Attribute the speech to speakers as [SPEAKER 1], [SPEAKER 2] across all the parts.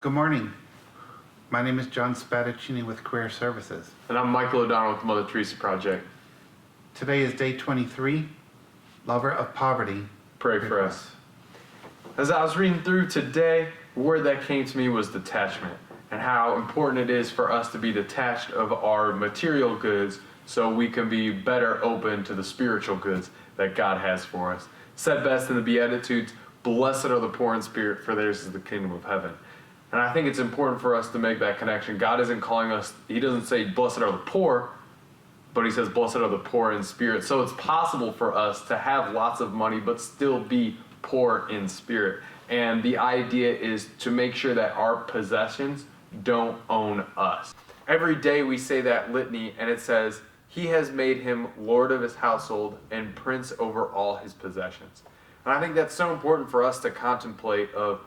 [SPEAKER 1] Good morning. My name is John Spadaccini with Career Services.
[SPEAKER 2] And I'm Michael O'Donnell with the Mother Teresa Project.
[SPEAKER 1] Today is day 23, Lover of Poverty.
[SPEAKER 2] Pray for us. As I was reading through today, the word that came to me was detachment, and how important it is for us to be detached of our material goods so we can be better open to the spiritual goods that God has for us. Said best in the Beatitudes, "Blessed are the poor in spirit, for theirs is the kingdom of heaven." And I think it's important for us to make that connection. God isn't calling us, He doesn't say, "Blessed are the poor," but He says, "Blessed are the poor in spirit." So it's possible for us to have lots of money, but still be poor in spirit. And the idea is to make sure that our possessions don't own us. Every day we say that litany, and it says, "He has made him Lord of his household and prince over all his possessions." And I think that's so important for us to contemplate of,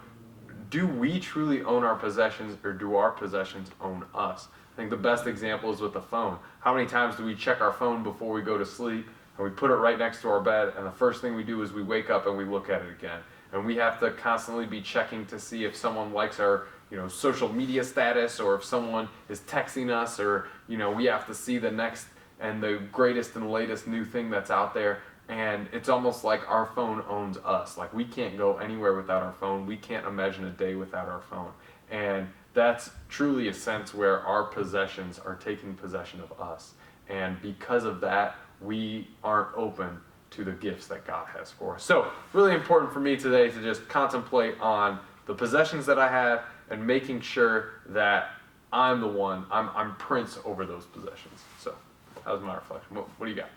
[SPEAKER 2] do we truly own our possessions, or do our possessions own us? I think the best example is with the phone. How many times do we check our phone before we go to sleep, and we put it right next to our bed, and the first thing we do is we wake up and we look at it again? And we have to constantly be checking to see if someone likes our social media status, or if someone is texting us, or we have to see the next and the greatest and latest new thing that's out there. And it's almost like our phone owns us. Like, we can't go anywhere without our phone. We can't imagine a day without our phone. And that's truly a sense where our possessions are taking possession of us. And because of that, we aren't open to the gifts that God has for us. So really important for me today to just contemplate on the possessions that I have and making sure that I'm the one, I'm prince over those possessions. So that was my reflection. What do you got?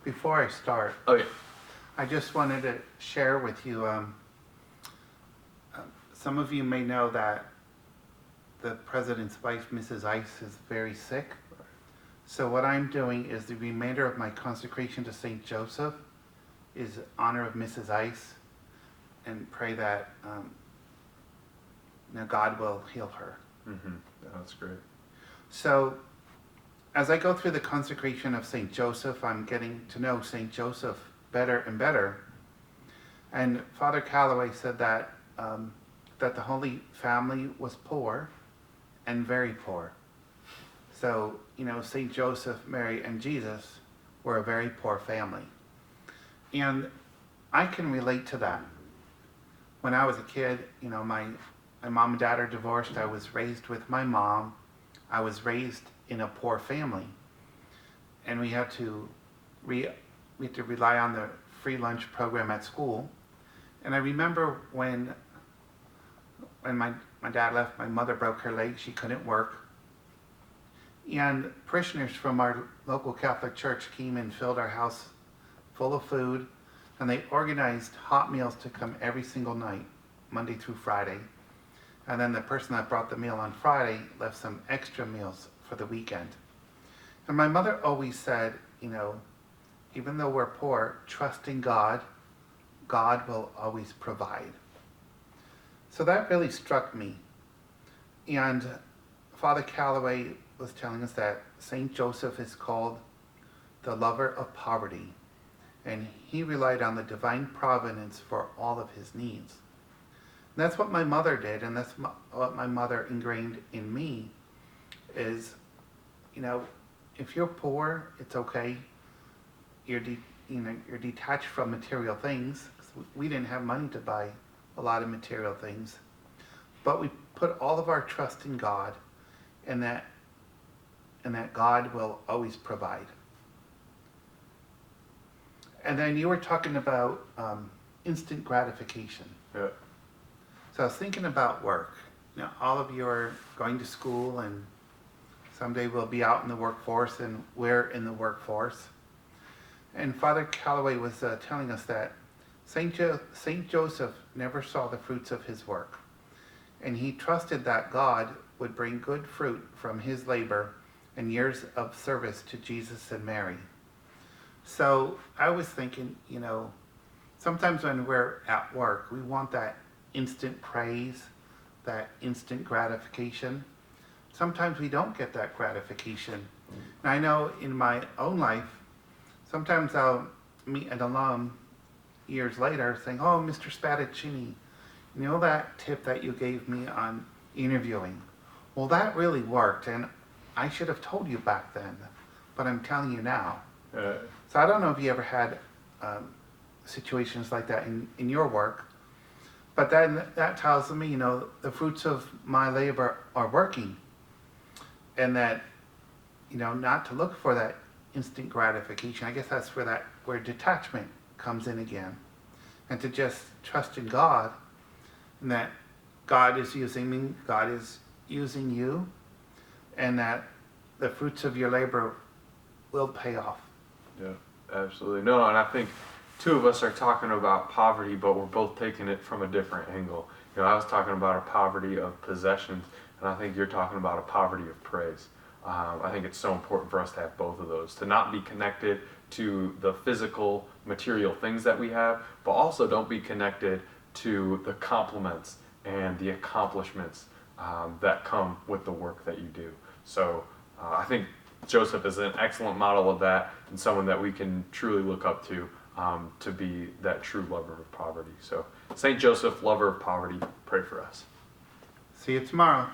[SPEAKER 1] Before I start, I just wanted to share with you, some of you may know that the president's wife, Mrs. Ice, is very sick. So what I'm doing is the remainder of my consecration to St. Joseph is in honor of Mrs. Ice, and pray that God will heal her.
[SPEAKER 2] Mm-hmm. That's great.
[SPEAKER 1] So as I go through the consecration of St. Joseph, I'm getting to know St. Joseph better and better. And Father Calloway said that that the Holy Family was poor and very poor. So, St. Joseph, Mary, and Jesus were a very poor family. And I can relate to that. When I was a kid, my mom and dad are divorced. I was raised with my mom. I was raised in a poor family, and we had to rely on the free lunch program at school. And I remember when my dad left, my mother broke her leg. She couldn't work, and parishioners from our local Catholic church came and filled our house full of food, and they organized hot meals to come every single night, Monday through Friday. And then the person that brought the meal on Friday left some extra meals for the weekend. And my mother always said, even though we're poor, trust in God, God will always provide. So that really struck me. And Father Calloway was telling us that St. Joseph is called the lover of poverty, and he relied on the divine providence for all of his needs. And that's what my mother did, and that's what my mother ingrained in me is, if you're poor, it's okay. You're detached from material things. We didn't have money to buy a lot of material things, but we put all of our trust in God, and that God will always provide. And then you were talking about instant gratification.
[SPEAKER 2] Yeah.
[SPEAKER 1] So I was thinking about work. All of you are going to school, and someday we'll be out in the workforce, and we're in the workforce. And Father Calloway was telling us that St. Joseph never saw the fruits of his work, and he trusted that God would bring good fruit from his labor and years of service to Jesus and Mary. So I was thinking, sometimes when we're at work, we want that instant praise, that instant gratification. Sometimes we don't get that gratification. And I know in my own life, sometimes I'll meet an alum years later saying, "Oh, Mr. Spadaccini, that tip that you gave me on interviewing. Well, that really worked, and I should have told you back then, but I'm telling you now. So I don't know if you ever had situations like that in your work, but then that tells me, the fruits of my labor are working, and that, not to look for that instant gratification. I guess that's where detachment comes in again, and to just trust in God, and that God is using me, God is using you, and that the fruits of your labor will pay off.
[SPEAKER 2] Yeah, absolutely. No, and I think two of us are talking about poverty, but we're both taking it from a different angle. I was talking about a poverty of possessions, and I think you're talking about a poverty of praise. I think it's so important for us to have both of those, to not be connected to the physical, material things that we have, but also don't be connected to the compliments and the accomplishments that come with the work that you do. So I think Joseph is an excellent model of that, and someone that we can truly look up to be that true lover of poverty. So Saint Joseph, lover of poverty, pray for us.
[SPEAKER 1] See you tomorrow.